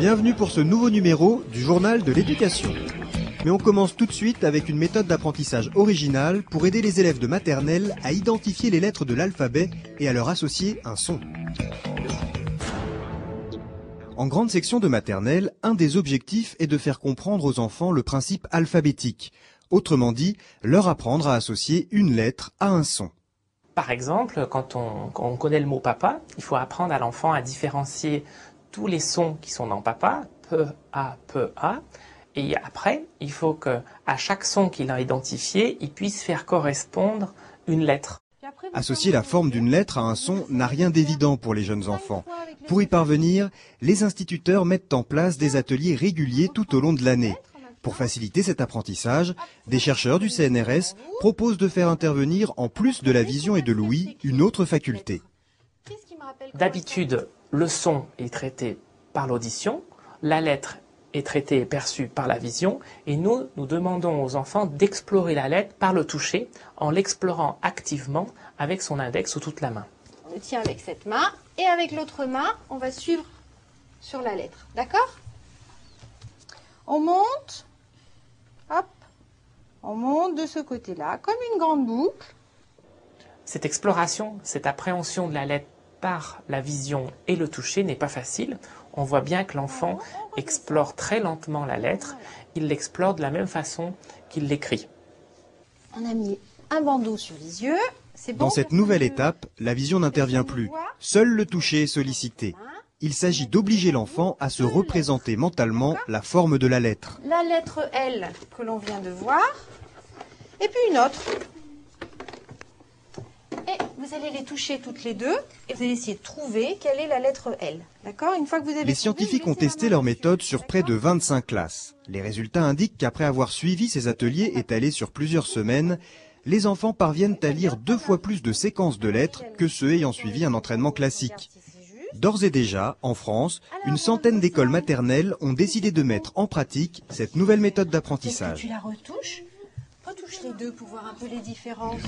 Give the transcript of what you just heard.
Bienvenue pour ce nouveau numéro du Journal de l'éducation. Mais on commence tout de suite avec une méthode d'apprentissage originale pour aider les élèves de maternelle à identifier les lettres de l'alphabet et à leur associer un son. En grande section de maternelle, un des objectifs est de faire comprendre aux enfants le principe alphabétique. Autrement dit, leur apprendre à associer une lettre à un son. Par exemple, quand on connaît le mot papa, il faut apprendre à l'enfant à différencier tous les sons qui sont dans papa, pe, a, et après, il faut qu'à chaque son qu'il a identifié, il puisse faire correspondre une lettre. Associer la forme d'une lettre à un son n'a rien d'évident pour les jeunes enfants. Pour y parvenir, les instituteurs mettent en place des ateliers réguliers tout au long de l'année. Pour faciliter cet apprentissage, des chercheurs du CNRS proposent de faire intervenir, en plus de la vision et de l'ouïe, une autre faculté. D'habitude, le son est traité par l'audition, la lettre est traitée et perçue par la vision, et nous demandons aux enfants d'explorer la lettre par le toucher, en l'explorant activement avec son index ou toute la main. On le tient avec cette main, et avec l'autre main, on va suivre sur la lettre. D'accord ? On monte, hop, on monte de ce côté-là, comme une grande boucle. Cette exploration, cette appréhension de la lettre par la vision et le toucher n'est pas facile. On voit bien que l'enfant explore très lentement la lettre. Il l'explore de la même façon qu'il l'écrit. On a mis un bandeau sur les yeux. C'est bon. Dans cette nouvelle étape, la vision n'intervient plus. Seul le toucher est sollicité. Il s'agit d'obliger l'enfant à se représenter mentalement la forme de la lettre. La lettre L que l'on vient de voir, et puis une autre. Et vous allez les toucher toutes les deux, et vous allez essayer de trouver quelle est la lettre L. D'accord ? Une fois que vous avez Les scientifiques ont testé leur méthode sur près de 25 classes. Les résultats indiquent qu'après avoir suivi ces ateliers étalés sur plusieurs semaines, les enfants parviennent à lire 2 fois plus de séquences de lettres que ceux ayant suivi un entraînement classique. D'ores et déjà, en France, une centaine d'écoles maternelles ont décidé de mettre en pratique cette nouvelle méthode d'apprentissage. Tu la retouches les deux pour voir un peu les différences.